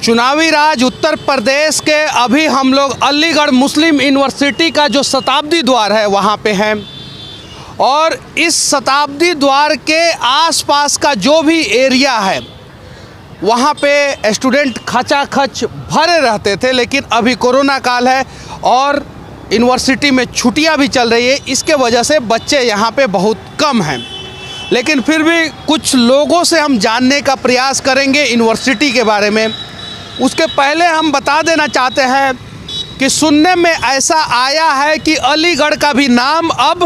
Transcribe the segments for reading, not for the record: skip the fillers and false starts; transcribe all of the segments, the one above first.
चुनावी राज उत्तर प्रदेश के अभी हम लोग अलीगढ़ मुस्लिम यूनिवर्सिटी का जो शताब्दी द्वार है वहाँ पे हैं और इस शताब्दी द्वार के आसपास का जो भी एरिया है वहाँ पे स्टूडेंट खचाखच भरे रहते थे, लेकिन अभी कोरोना काल है और यूनिवर्सिटी में छुट्टियाँ भी चल रही है, इसके वजह से बच्चे यहाँ पे बहुत कम हैं। लेकिन फिर भी कुछ लोगों से हम जानने का प्रयास करेंगे यूनिवर्सिटी के बारे में। उसके पहले हम बता देना चाहते हैं कि सुनने में ऐसा आया है कि अलीगढ़ का भी नाम अब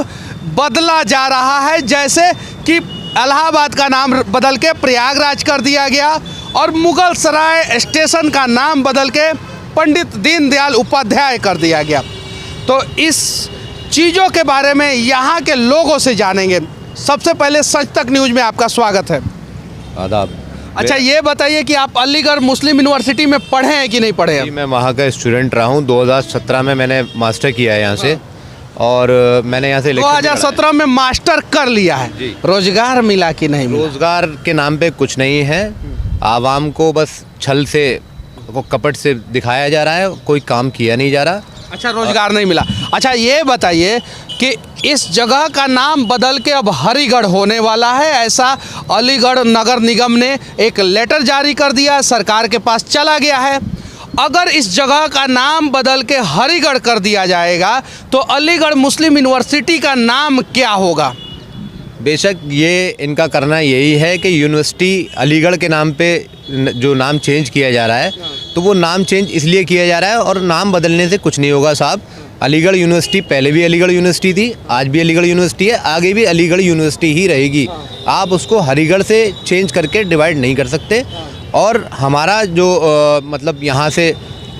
बदला जा रहा है, जैसे कि इलाहाबाद का नाम बदल के प्रयागराज कर दिया गया और मुगल सराय स्टेशन का नाम बदल के पंडित दीनदयाल उपाध्याय कर दिया गया। तो इस चीज़ों के बारे में यहाँ के लोगों से जानेंगे। सबसे पहले सच तक न्यूज़ में आपका स्वागत है। आदाब। अच्छा, ये बताइए कि आप अलीगढ़ मुस्लिम यूनिवर्सिटी में पढ़े हैं कि नहीं पढ़े हैं? मैं वहाँ का स्टूडेंट रहा हूँ। 2017 में मैंने मास्टर किया है यहाँ से और मैंने यहाँ से 2017 में मास्टर कर लिया है। रोजगार मिला कि नहीं मिला? रोजगार के नाम पे कुछ नहीं है। आवाम को बस छल से को कपट से दिखाया जा रहा है, कोई काम किया नहीं जा रहा। अच्छा, रोजगार नहीं मिला। अच्छा, ये बताइए कि इस जगह का नाम बदल के अब हरिगढ़ होने वाला है, ऐसा अलीगढ़ नगर निगम ने एक लेटर जारी कर दिया, सरकार के पास चला गया है। अगर इस जगह का नाम बदल के हरिगढ़ कर दिया जाएगा तो अलीगढ़ मुस्लिम यूनिवर्सिटी का नाम क्या होगा? बेशक ये इनका करना यही है कि यूनिवर्सिटी अलीगढ़ के नाम पे जो नाम चेंज किया जा रहा है, तो वो नाम चेंज इसलिए किया जा रहा है और नाम बदलने से कुछ नहीं होगा साहब। अलीगढ़ यूनिवर्सिटी पहले भी अलीगढ़ यूनिवर्सिटी थी, आज भी अलीगढ़ यूनिवर्सिटी है, आगे भी अलीगढ़ यूनिवर्सिटी ही रहेगी। आप उसको हरिगढ़ से चेंज करके डिवाइड नहीं कर सकते। और हमारा जो मतलब यहाँ से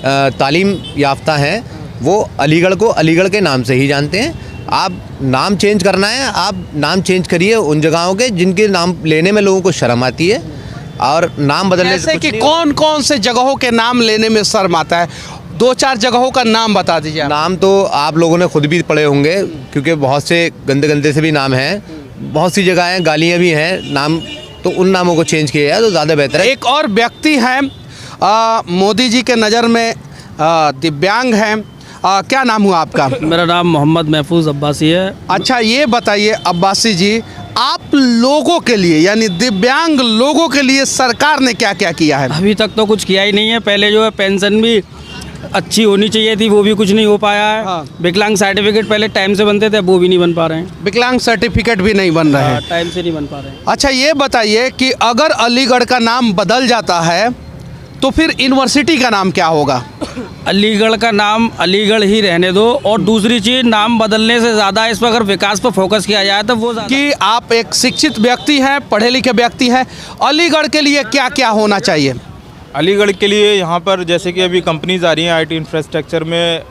तालीम याफ्ता हैं वो अलीगढ़ को अलीगढ़ के नाम से ही जानते हैं। आप नाम चेंज करना है, आप नाम चेंज करिए उन जगहों के जिनके नाम लेने में लोगों को शर्म आती है और नाम बदलने से कि कौन कौन से जगहों के नाम लेने में शर्म आता है? 2-4 जगहों का नाम बता दीजिए। नाम तो आप लोगों ने खुद भी पढ़े होंगे क्योंकि बहुत से गंदे गंदे से भी नाम हैं, बहुत सी जगह हैं, गालियाँ भी हैं नाम, तो उन नामों को चेंज किया जाए तो ज़्यादा बेहतर है। एक और व्यक्ति हैं मोदी जी के नज़र में दिव्यांग हैं, क्या नाम हुआ आपका? मेरा नाम मोहम्मद महफूज अब्बासी है। अच्छा, ये बताइए अब्बासी जी, आप लोगों के लिए यानी दिव्यांग लोगों के लिए सरकार ने क्या क्या किया है? अभी तक तो कुछ किया ही नहीं है। पहले जो है पेंशन भी अच्छी होनी चाहिए थी, वो भी कुछ नहीं हो पाया है। हाँ। विकलांग सर्टिफिकेट पहले टाइम से बनते थे, वो भी नहीं बन पा रहे हैं। विकलांग सर्टिफिकेट भी नहीं बन रहे हैं, टाइम से नहीं बन पा रहे हैं। अच्छा, ये बताइए कि अगर अलीगढ़ का नाम बदल जाता है तो फिर यूनिवर्सिटी का नाम क्या होगा? अलीगढ़ का नाम अलीगढ़ ही रहने दो। और दूसरी चीज़, नाम बदलने से ज़्यादा इस पर अगर विकास पर फोकस किया जाए तो वो कि आप एक शिक्षित व्यक्ति हैं, पढ़े लिखे व्यक्ति हैं, अलीगढ़ के लिए क्या क्या होना चाहिए? अलीगढ़ के लिए यहाँ पर जैसे कि अभी कंपनीज आ रही हैं, आईटी इंफ्रास्ट्रक्चर में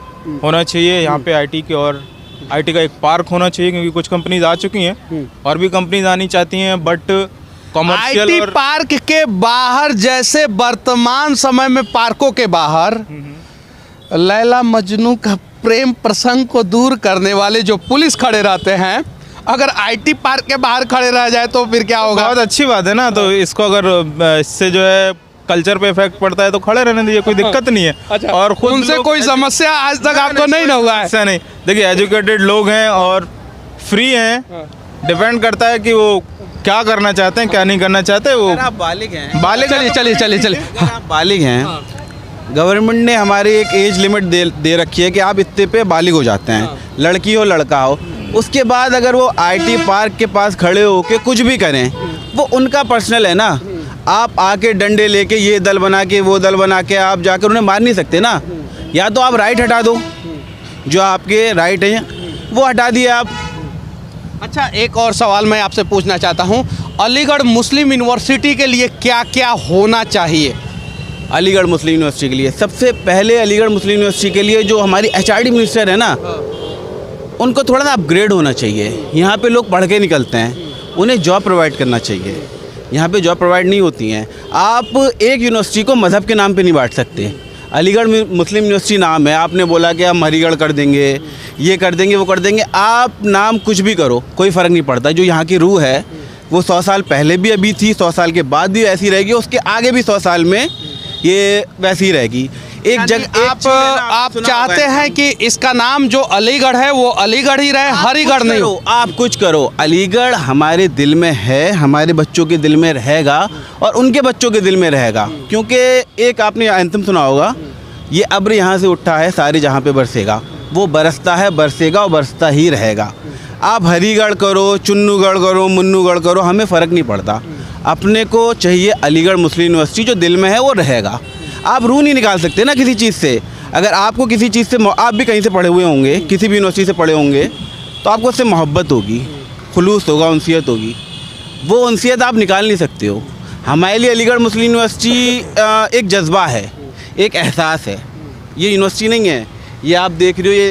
होना चाहिए यहाँ पे आईटी की, और आईटी का एक पार्क होना चाहिए क्योंकि कुछ कंपनीज आ चुकी हैं और भी कंपनीज आनी चाहती हैं, बट कमर्शियल आईटी पार्क के बाहर, जैसे वर्तमान समय में पार्कों के बाहर लैला मजनू का प्रेम प्रसंग को दूर करने वाले जो पुलिस खड़े रहते हैं, अगर आईटी पार्क के बाहर खड़े रह जाए तो फिर क्या होगा? बहुत अच्छी बात है ना। तो इसको अगर इससे जो है कल्चर पे इफेक्ट पड़ता है तो खड़े रहने दीजिए, कोई दिक्कत नहीं है। अच्छा, और खुद उनसे कोई समस्या आज तक आपको नहीं ना हुआ है? ऐसा नहीं, देखिए एजुकेटेड लोग हैं और फ्री हैं, डिपेंड करता है कि वो क्या करना चाहते हैं क्या नहीं करना चाहते। वो आप बालिग हैं, बालिग चलिए आप बालिग हैं, गवर्नमेंट ने हमारी एक एज लिमिट दे रखी है कि आप इतने पे बालिग हो जाते हैं, लड़की हो लड़का हो। उसके बाद अगर वो आईटी पार्क के पास खड़े हो के कुछ भी करें, वो उनका पर्सनल है ना। आप आके डंडे लेके ये दल बना के वो दल बना के आप जाकर उन्हें मार नहीं सकते ना। या तो आप राइट हटा दो, जो आपके राइट हैं वो हटा दिए आप। अच्छा, एक और सवाल मैं आपसे पूछना चाहता हूँ, अलीगढ़ मुस्लिम यूनिवर्सिटी के लिए क्या क्या होना चाहिए? अलीगढ़ मुस्लिम यूनिवर्सिटी के लिए सबसे पहले अलीगढ़ मुस्लिम यूनिवर्सिटी के लिए जो हमारी एचआरडी मिनिस्टर है ना, उनको थोड़ा ना अपग्रेड होना चाहिए। यहाँ पे लोग पढ़ के निकलते हैं, उन्हें जॉब प्रोवाइड करना चाहिए। यहाँ पे जॉब प्रोवाइड नहीं होती हैं। आप एक यूनिवर्सिटी को मज़हब के नाम पे नहीं बांट सकते। अलीगढ़ मुस्लिम यूनिवर्सिटी नाम है, आपने बोला कि हम हरिगढ़ कर देंगे, ये कर देंगे, वो कर देंगे। आप नाम कुछ भी करो, कोई फ़र्क नहीं पड़ता। जो यहाँ की रूह है वो 100 साल पहले भी अभी थी, 100 साल के बाद भी ऐसी रहेगी, उसके आगे भी 100 साल में ये वैसी ही रहेगी। एक जगह आप चाहते हैं कि इसका नाम जो अलीगढ़ है वो अलीगढ़ ही रहे, हरिगढ़ नहीं हो? आप कुछ करो, अलीगढ़ हमारे दिल में है, हमारे बच्चों के दिल में रहेगा और उनके बच्चों के दिल में रहेगा। क्योंकि एक आपने एंथम सुना होगा, ये अब्र यहाँ से उठा है सारे जहाँ पे बरसेगा, वो बरसता है, बरसेगा और बरसता ही रहेगा। आप हरिगढ़ करो, चुन्नूगढ़ करो, मुन्नूगढ़ करो, हमें फ़र्क नहीं पड़ता। अपने को चाहिए अलीगढ़ मुस्लिम यूनिवर्सिटी, जो दिल में है वो रहेगा। आप रूह नहीं निकाल सकते ना किसी चीज़ से। अगर आपको किसी चीज़ से, आप भी कहीं से पढ़े हुए होंगे, किसी भी यूनिवर्सिटी से पढ़े होंगे, तो आपको उससे मोहब्बत होगी, खुलूस होगा, उनसियत होगी। वो उनसियत आप निकाल नहीं सकते हो। हमारे लिए अलीगढ़ मुस्लिम यूनिवर्सिटी एक जज्बा है, एक एहसास है। ये यूनिवर्सिटी नहीं है, ये आप देख रहे हो, ये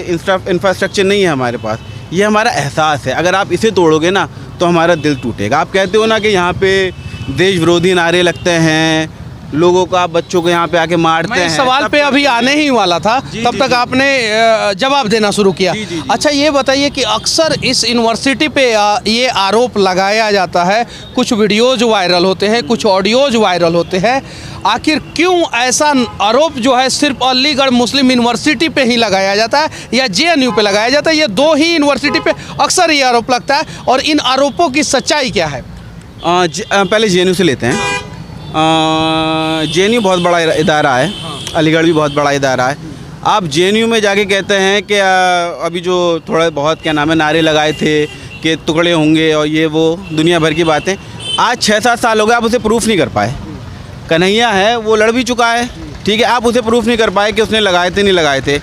इंफ्रास्ट्रक्चर नहीं है हमारे पास, ये हमारा एहसास है। अगर आप इसे तोड़ोगे ना तो हमारा दिल टूटेगा। आप कहते हो ना कि यहाँ पे देश विरोधी नारे लगते हैं, लोगों को, आप बच्चों को यहाँ पे आके मारते हैं। मैं इस सवाल पे अभी आने ही वाला था, तब तक आपने जवाब देना शुरू किया। अच्छा, ये बताइए कि अक्सर इस यूनिवर्सिटी पे ये आरोप लगाया जाता है, कुछ वीडियोज वायरल होते हैं, कुछ ऑडियोज वायरल होते हैं, आखिर क्यों ऐसा आरोप जो है सिर्फ अलीगढ़ मुस्लिम यूनिवर्सिटी पे ही लगाया जाता है या JNU पे लगाया जाता है? ये दो ही यूनिवर्सिटी पे अक्सर ये आरोप लगता है, और इन आरोपों की सच्चाई क्या है? पहले JNU से लेते हैं। JNU बहुत बड़ा इदारा है, अलीगढ़ भी बहुत बड़ा इदारा है। आप JNU में जाके कहते हैं कि अभी जो थोड़ा बहुत क्या नाम है नारे लगाए थे कि टुकड़े होंगे और ये वो दुनिया भर की बातें, आज 6-7 साल हो गए, आप उसे प्रूफ नहीं कर पाए। कन्हैया है, वो लड़ भी चुका है, ठीक है, आप उसे प्रूफ नहीं कर पाए कि उसने लगाए थे नहीं लगाए थे।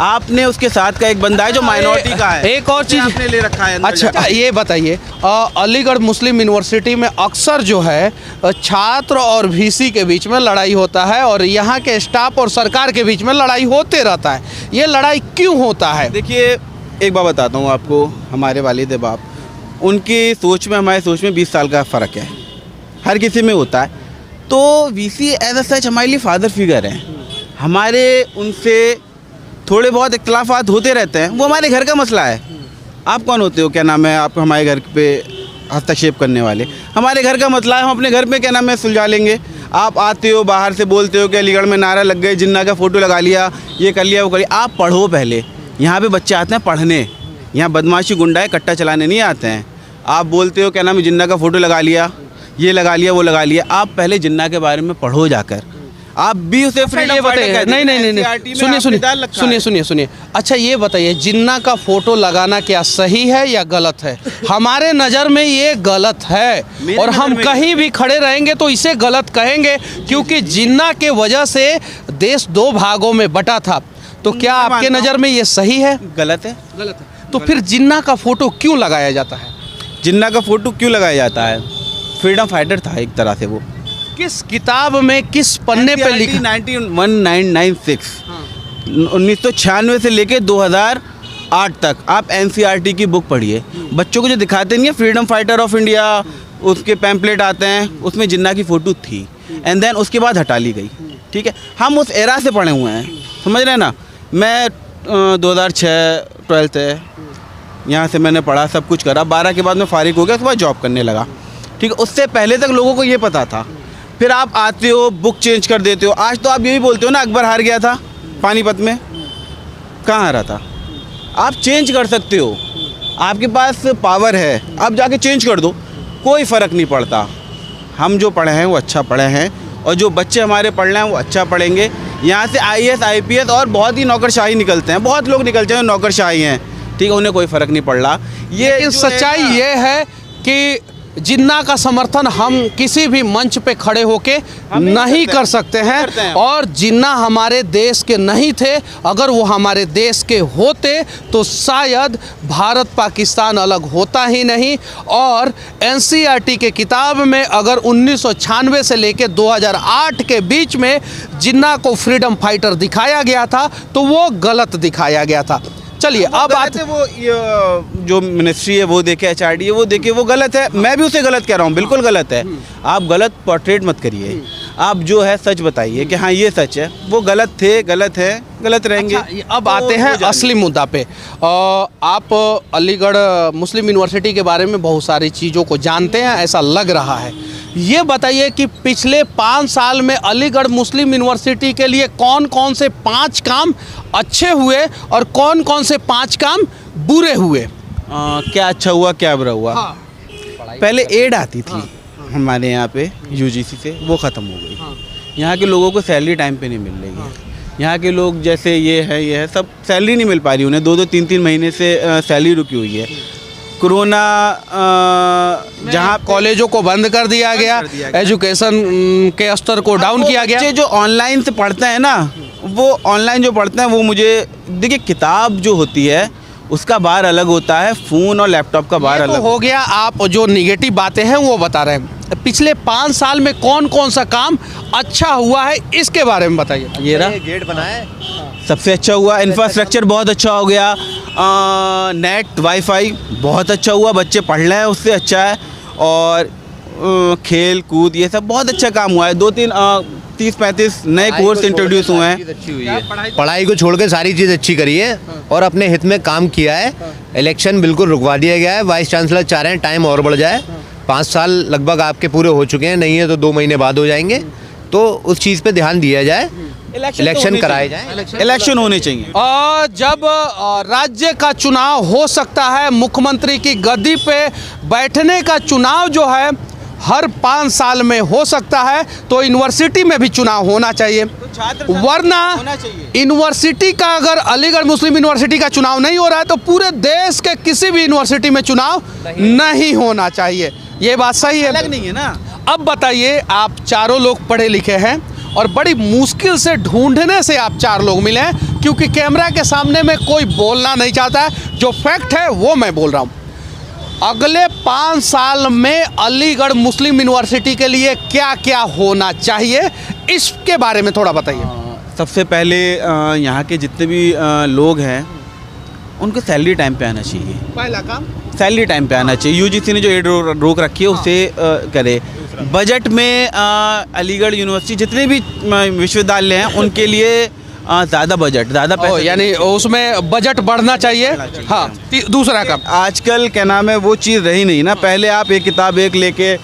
आपने उसके साथ का एक बंदा है जो माइनॉरिटी का है, एक और चीज़ आपने ले रखा है। अच्छा, ये बताइए, अलीगढ़ मुस्लिम यूनिवर्सिटी में अक्सर जो है छात्र और VC के बीच में लड़ाई होता है, और यहाँ के स्टाफ और सरकार के बीच में लड़ाई होते रहता है। ये लड़ाई क्यों होता है? देखिए, एक बात बताता हूँ आपको, हमारे वालिद बाप, उनकी सोच में हमारी सोच में 20 साल का फ़र्क है, हर किसी में होता है। तो VC एज अ सच हमारे लिए फादर फिगर हैं। हमारे उनसे थोड़े बहुत इख्तलाफात होते रहते हैं, वो हमारे घर का मसला है। आप कौन होते हो, क्या नाम है, आप हमारे घर पे हस्तक्षेप करने वाले? हमारे घर का मसला है, हम अपने घर पे क्या नाम है सुलझा लेंगे। आप आते हो बाहर से बोलते हो कि अलीगढ़ में नारा लग गए, जिन्ना का फ़ोटो लगा लिया, ये कर लिया, वो कर लिया। आप पढ़ो पहले। यहाँ पे बच्चे आते हैं पढ़ने, यहाँ बदमाशी गुंडा है, कट्टा चलाने नहीं आते हैं। आप बोलते हो क्या नाम है जिन्ना का फ़ोटो लगा लिया, ये लगा लिया, वो लगा लिया। आप पहले जिन्ना के बारे में पढ़ो जाकर, आप भी उसे ये बताइए, नहीं, सुनिए। अच्छा, ये बताइए, जिन्ना का फोटो लगाना क्या सही है या गलत है? हमारे नज़र में ये गलत है, और हम कहीं भी खड़े रहेंगे तो इसे गलत कहेंगे, क्योंकि जिन्ना के वजह से देश 2 भागों में बटा था। तो क्या आपके नज़र में ये सही है? गलत है। गलत है। तो फिर जिन्ना का फोटो क्यों लगाया जाता है? जिन्ना का फ़ोटो क्यों लगाया जाता है? फ्रीडम फाइटर था एक तरह से। वो किस किताब में, किस पन्ने पे लिखा? 1996 1996 से लेके 2008 तक आप NCERT की बुक पढ़िए। बच्चों को जो दिखाते नहीं है फ्रीडम फाइटर ऑफ इंडिया, उसके पैम्पलेट आते हैं, उसमें जिन्ना की फ़ोटो थी, एंड देन उसके बाद हटा ली गई। ठीक है, हम उस एरा से पढ़े हुए हैं, समझ रहे हैं ना। मैं 2006 12th है, यहाँ से मैंने पढ़ा, सब कुछ करा। 12 के बाद मैं फारिग हो गया, उसके बाद जॉब करने लगा। ठीक है, उससे पहले तक लोगों को ये पता था। फिर आप आते हो, बुक चेंज कर देते हो। आज तो आप ये भी बोलते हो ना, अकबर हार गया था पानीपत में, कहाँ हारा था? आप चेंज कर सकते हो, आपके पास पावर है, आप जाके चेंज कर दो, कोई फ़र्क नहीं पड़ता। हम जो पढ़े हैं वो अच्छा पढ़े हैं, और जो बच्चे हमारे पढ़ रहे हैं वो अच्छा पढ़ेंगे। यहाँ से IAS IPS और बहुत ही नौकरशाही निकलते हैं, बहुत लोग निकलते हैं नौकरशाही हैं, ठीक है, उन्हें कोई फ़र्क नहीं पड़ रहा। ये सच्चाई ये है कि जिन्ना का समर्थन हम किसी भी मंच पे खड़े होके नहीं कर सकते हैं, और जिन्ना हमारे देश के नहीं थे। अगर वो हमारे देश के होते तो शायद भारत पाकिस्तान अलग होता ही नहीं। और NCERT के किताब में अगर 1996 से लेके 2008 के बीच में जिन्ना को फ्रीडम फाइटर दिखाया गया था तो वो गलत दिखाया गया था। चलिए, अब बात वो जो मिनिस्ट्री है वो देखे, HRD है वो देखे, वो गलत है। मैं भी उसे गलत कह रहा हूँ, बिल्कुल गलत है। आप गलत पोर्ट्रेट मत करिए, आप जो है सच बताइए कि हाँ ये सच है। वो गलत थे, गलत है, गलत रहेंगे। अच्छा, अब आते हैं असली मुद्दा पे। आप अलीगढ़ मुस्लिम यूनिवर्सिटी के बारे में बहुत सारी चीज़ों को जानते हैं, ऐसा लग रहा है, ये बताइए कि पिछले 5 साल में अलीगढ़ मुस्लिम यूनिवर्सिटी के लिए कौन कौन से 5 काम अच्छे हुए और कौन कौन से 5 काम बुरे हुए। क्या अच्छा हुआ क्या बुरा हुआ। हाँ। पहले एड आती थी हमारे यहाँ पे यूजीसी से, वो ख़त्म हो गई। यहाँ के लोगों को सैलरी टाइम पे नहीं मिल रही है। यहाँ के लोग जैसे ये है सब सैलरी नहीं मिल पा रही उन्हें, 2-2 3-3 महीने से सैलरी रुकी हुई है। कोरोना जहाँ कॉलेजों को बंद कर दिया गया, एजुकेशन के स्तर को डाउन किया गया। बच्चे जो ऑनलाइन से पढ़ते हैं ना, वो ऑनलाइन जो पढ़ते हैं वो मुझे देखिए, किताब जो होती है उसका बार अलग होता है, फ़ोन और लैपटॉप का बार ये तो अलग हो गया। आप जो निगेटिव बातें हैं वो बता रहे हैं। पिछले 5 साल में कौन कौन सा काम अच्छा हुआ है इसके बारे में बताइए। ये रहा गेट बना है, सबसे अच्छा हुआ। इंफ्रास्ट्रक्चर बहुत अच्छा हो गया। नेट वाईफाई बहुत अच्छा हुआ, बच्चे पढ़ रहे हैं उससे अच्छा है। और खेल कूद ये सब बहुत अच्छा काम हुआ है। 2-3 30-35 नए कोर्स इंट्रोड्यूस हुए हैं। अच्छी हुई है, पढ़ाई को छोड़ के सारी चीज़ अच्छी करी है और अपने हित में काम किया है। इलेक्शन बिल्कुल रुकवा दिया गया है। वाइस चांसलर चाह रहे हैं टाइम और बढ़ जाए। 5 साल लगभग आपके पूरे हो चुके हैं, नहीं है तो 2 महीने बाद हो जाएंगे। तो उस चीज़ पे ध्यान दिया जाए, इलेक्शन कराए जाए, इलेक्शन होने चाहिए। और जब राज्य का चुनाव हो सकता है, मुख्यमंत्री की गद्दी पे बैठने का चुनाव जो है हर 5 साल में हो सकता है, तो यूनिवर्सिटी में भी चुनाव होना चाहिए। वरना यूनिवर्सिटी का, अगर अलीगढ़ मुस्लिम यूनिवर्सिटी का चुनाव नहीं हो रहा है तो पूरे देश के किसी भी यूनिवर्सिटी में चुनाव नहीं होना चाहिए। ये बात सही है, अलग नहीं है ना। अब बताइए, आप चारों लोग पढ़े लिखे हैं और बड़ी मुश्किल से ढूंढने से आप 4 लोग मिले हैं, क्योंकि कैमरा के सामने में कोई बोलना नहीं चाहता है। जो फैक्ट है वो मैं बोल रहा हूँ। अगले 5 साल में अलीगढ़ मुस्लिम यूनिवर्सिटी के लिए क्या क्या होना चाहिए, इसके बारे में थोड़ा बताइए। सबसे पहले यहाँ के जितने भी लोग हैं उनको सैलरी टाइम पे आना चाहिए। पहला काम सैलरी टाइम पे आना चाहिए। यूजीसी ने जो एड रोक रखी है उसे करे। बजट में अलीगढ़ यूनिवर्सिटी जितने भी विश्वविद्यालय हैं उनके लिए ज़्यादा बजट, ज़्यादा पैसे, यानी उसमें बजट बढ़ना चाहिए। हाँ, दूसरा काम, आजकल क्या नाम है वो चीज़ रही नहीं ना। पहले आप एक किताब एक लेके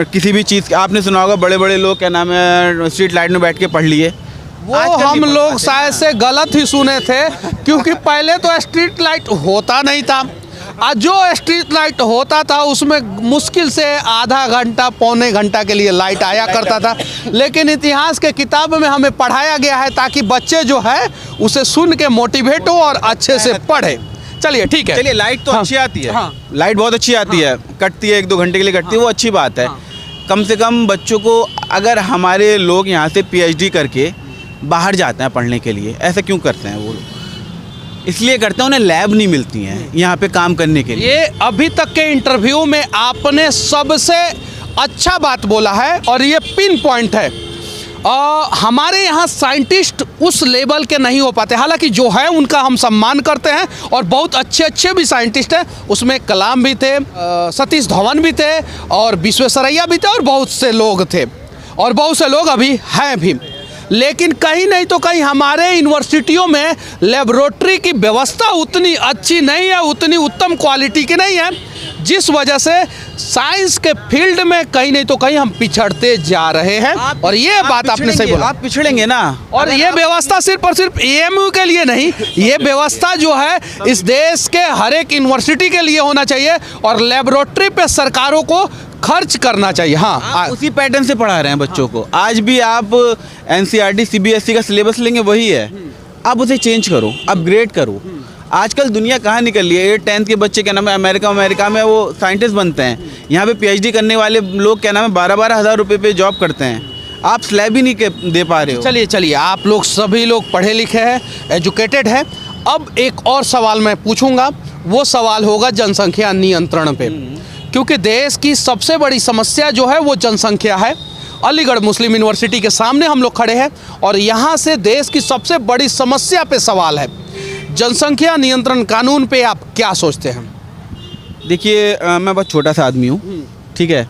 किसी भी चीज़, आपने सुना होगा बड़े बड़े लोग क्या नाम है स्ट्रीट लाइट में बैठ के पढ़ लिए। वो हम लोग शायद से गलत ही सुने थे, क्योंकि पहले तो स्ट्रीट लाइट होता नहीं था। और जो स्ट्रीट लाइट होता था उसमें मुश्किल से आधा घंटा पौने घंटा के लिए लाइट आया करता था। लेकिन इतिहास के किताब में हमें पढ़ाया गया है ताकि बच्चे जो है उसे सुन के मोटिवेट हो और अच्छे से पढ़े। चलिए ठीक है, चलिए लाइट तो अच्छी आती है। हाँ। लाइट बहुत अच्छी आती है, कटती है 1-2 घंटे के लिए कटती है, वो अच्छी बात है। कम से कम बच्चों को, अगर हमारे लोग यहाँ से PhD करके बाहर जाते हैं पढ़ने के लिए, ऐसा क्यों करते हैं वो लोग? इसलिए करते हैं, उन्हें लैब नहीं मिलती हैं यहाँ पे काम करने के लिए। ये अभी तक के इंटरव्यू में आपने सबसे अच्छा बात बोला है और ये पिन पॉइंट है। हमारे यहाँ साइंटिस्ट उस लेवल के नहीं हो पाते, हालांकि जो है उनका हम सम्मान करते हैं और बहुत अच्छे अच्छे भी साइंटिस्ट हैं। उसमें कलाम भी थे, सतीश धवन भी थे और विश्वेश्वरैया भी थे और बहुत से लोग थे और बहुत से लोग अभी हैं भी। लेकिन कहीं नहीं तो कहीं हमारे यूनिवर्सिटियों में लेबोरेटरी की व्यवस्था उतनी अच्छी नहीं है, उतनी उत्तम क्वालिटी की नहीं है, जिस वजह से साइंस के फील्ड में कहीं नहीं तो कहीं हम पिछड़ते जा रहे हैं। और ये बात आपने सही बोला, आप पिछड़ेंगे ना। और ये व्यवस्था सिर्फ और सिर्फ AMU के लिए नहीं, ये व्यवस्था जो है इस देश के हर एक यूनिवर्सिटी के लिए होना चाहिए और लेबोरेटरी पे सरकारों को खर्च करना चाहिए। हाँ, उसी पैटर्न से पढ़ा रहे हैं बच्चों को। आज भी आप NCERT CBSE का सिलेबस लेंगे वही है, आप उसे चेंज करो, अपग्रेड करो। आजकल दुनिया कहाँ निकल रही है। 8th के बच्चे क्या नाम है अमेरिका में वो साइंटिस्ट बनते हैं। यहाँ पे PhD करने वाले लोग क्या नाम है 12-12 हज़ार रुपये पे जॉब करते हैं। आप स्लैब ही नहीं दे पा रहे हो। चलिए आप लोग सभी लोग पढ़े लिखे हैं, एजुकेटेड है। अब एक और सवाल मैं पूछूंगा, वो सवाल होगा जनसंख्या नियंत्रण पे, क्योंकि देश की सबसे बड़ी समस्या जो है वो जनसंख्या है। अलीगढ़ मुस्लिम यूनिवर्सिटी के सामने हम लोग खड़े हैं और यहाँ से देश की सबसे बड़ी समस्या पे सवाल है। जनसंख्या नियंत्रण कानून पे आप क्या सोचते हैं? देखिए, मैं बहुत छोटा सा आदमी हूँ, ठीक है।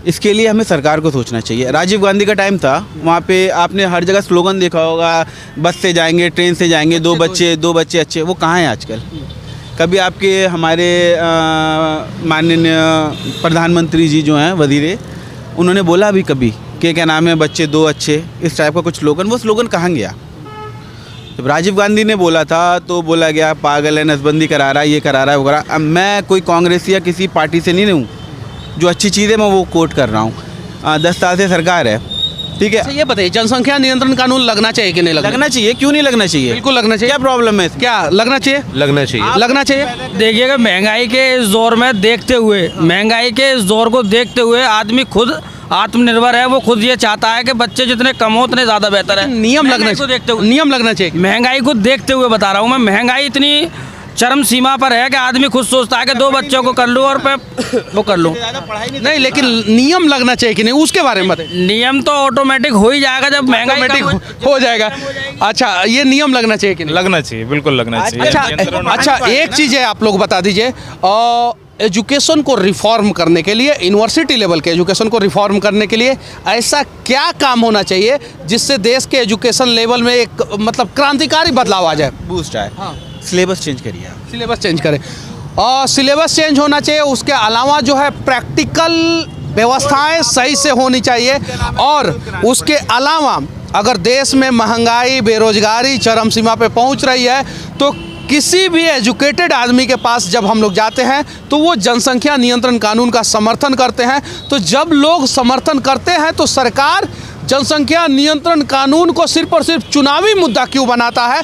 इसके लिए हमें सरकार को सोचना चाहिए। राजीव गांधी का टाइम था, वहाँ पे आपने हर जगह स्लोगन देखा होगा, बस से जाएंगे, ट्रेन से जाएंगे, 2 बच्चे अच्छे। वो कहाँ हैं आजकल? कभी आपके हमारे माननीय प्रधानमंत्री जी जो हैं वजीर, उन्होंने बोला अभी कभी कि क्या नाम है, बच्चे दो अच्छे, इस टाइप का कुछ स्लोगन, वो स्लोगन कहाँ गया? जब राजीव गांधी ने बोला था तो बोला गया पागल है, नसबंदी करा रहा है, ये करा रहा है, वो करा। अब मैं कोई कांग्रेस या किसी पार्टी से नहीं हूँ, जो अच्छी चीज़ें मैं वो कोट कर रहा हूँ। 10 साल से सरकार है, ठीक है। अच्छा, ये बताइए, जनसंख्या नियंत्रण कानून लगना चाहिए कि नहीं लगना चाहिए, क्यों नहीं लगना चाहिए? बिल्कुल लगना चाहिए। क्या प्रॉब्लम है? क्या लगना चाहिए? लगना चाहिए। लगना चाहिए। देखिएगा, महंगाई के इस दौर में देखते हुए, महंगाई के इस दौर को देखते हुए आदमी खुद आत्मनिर्भर है। वो खुद ये चाहता है कि बच्चे जितने कम हो उतने ज़्यादा बेहतर है। नियम लगना महंगाई को देखते हुए, नियम लगना चाहिए। महंगाई को देखते हुए बता रहा हूँ मैं। महंगाई इतनी चरम सीमा पर है कि आदमी खुद सोचता है कि 2 बच्चों को कर लूँ और मैं वो कर लूँ। नहीं, लेकिन नियम लगना चाहिए कि नहीं, उसके बारे में बताइए। नियम तो ऑटोमेटिक हो ही जाएगा जब महंगाई ऑटोमेटिक हो जाएगा। अच्छा, ये नियम लगना चाहिए कि नहीं? लगना चाहिए, बिल्कुल लगना चाहिए। अच्छा, एक चीज़ है, आप लोग बता दीजिए, एजुकेशन को रिफॉर्म करने के लिए, यूनिवर्सिटी लेवल के एजुकेशन को रिफॉर्म करने के लिए ऐसा क्या काम होना चाहिए जिससे देश के एजुकेशन लेवल में एक मतलब क्रांतिकारी बदलाव आ जाए? बूस्ट आए। सिलेबस चेंज करिए, सिलेबस चेंज करें, और सिलेबस चेंज होना चाहिए। उसके अलावा जो है प्रैक्टिकल व्यवस्थाएं सही से होनी चाहिए। और उसके अलावा अगर देश में महंगाई, बेरोजगारी चरम सीमा पे पहुंच रही है तो किसी भी एजुकेटेड आदमी के पास जब हम लोग जाते हैं तो वो जनसंख्या नियंत्रण कानून का समर्थन करते हैं। तो जब लोग समर्थन करते हैं तो सरकार जनसंख्या नियंत्रण कानून को सिर्फ और सिर्फ चुनावी मुद्दा क्यों बनाता है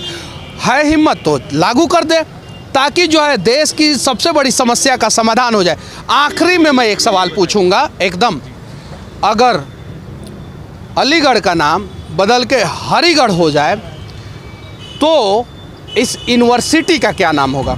हिम्मत तो लागू कर दे, ताकि जो है देश की सबसे बड़ी समस्या का समाधान हो जाए। आखिरी में मैं एक सवाल पूछूंगा एकदम, अगर अलीगढ़ का नाम बदल के हरिगढ़ हो जाए तो इस यूनिवर्सिटी का क्या नाम होगा?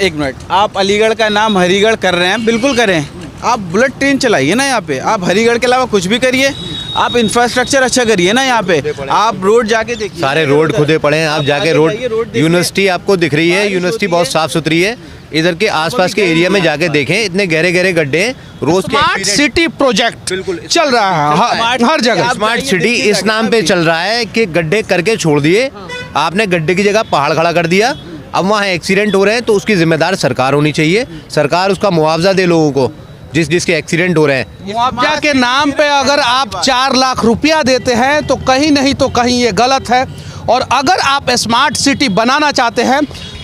एक मिनट, आप अलीगढ़ का नाम हरिगढ़ कर रहे हैं, बिल्कुल करें। आप बुलेट ट्रेन चलाइए ना यहाँ पे, आप हरिगढ़ के अलावा कुछ भी करिए, आप इंफ्रास्ट्रक्चर अच्छा करिए ना यहाँ पे, आप रोड जाके देखिए, सारे रोड खुदे पड़े हैं। आप जाके रोड, यूनिवर्सिटी आपको दिख रही है, यूनिवर्सिटी बहुत साफ सुथरी है। इधर के आसपास के एरिया में जाके देखें, इतने गहरे गहरे गड्ढे हैं। रोज स्मार्ट सिटी प्रोजेक्ट चल रहा है हर जगह। स्मार्ट सिटी इस नाम पे चल रहा है कि गड्ढे करके छोड़ दिए आपने, गड्ढे की जगह पहाड़ खड़ा कर दिया। अब वहाँ एक्सीडेंट हो रहे हैं तो उसकी जिम्मेदार सरकार होनी चाहिए। सरकार उसका मुआवजा दे लोगों को जिसके एक्सीडेंट हो रहे हैं। मुआवजा के नाम पे अगर आप 4 लाख रुपया देते हैं तो कहीं नहीं तो कहीं ये गलत है। और अगर आप स्मार्ट सिटी बनाना चाहते हैं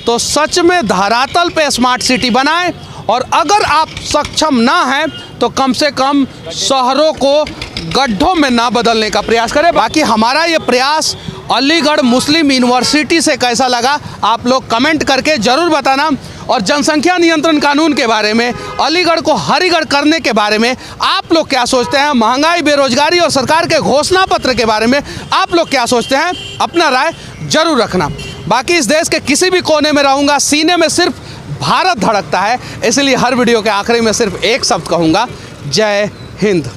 तो सच में धरातल पे स्मार्ट सिटी बनाएं। और अगर आप सक्षम ना हैं तो कम से कम शहरों को गड्ढों में ना बदलने का प्रयास करें। बाकी हमारा ये प्रयास अलीगढ़ मुस्लिम यूनिवर्सिटी से कैसा लगा आप लोग कमेंट करके ज़रूर बताना। और जनसंख्या नियंत्रण कानून के बारे में, अलीगढ़ को हरिगढ़ करने के बारे में आप लोग क्या सोचते हैं? महंगाई, बेरोजगारी और सरकार के घोषणा पत्र के बारे में आप लोग क्या सोचते हैं? अपना राय जरूर रखना। बाकी इस देश के किसी भी कोने में रहूँगा, सीने में सिर्फ भारत धड़कता है, इसलिए हर वीडियो के आखिरी में सिर्फ एक शब्द कहूँगा, जय हिंद।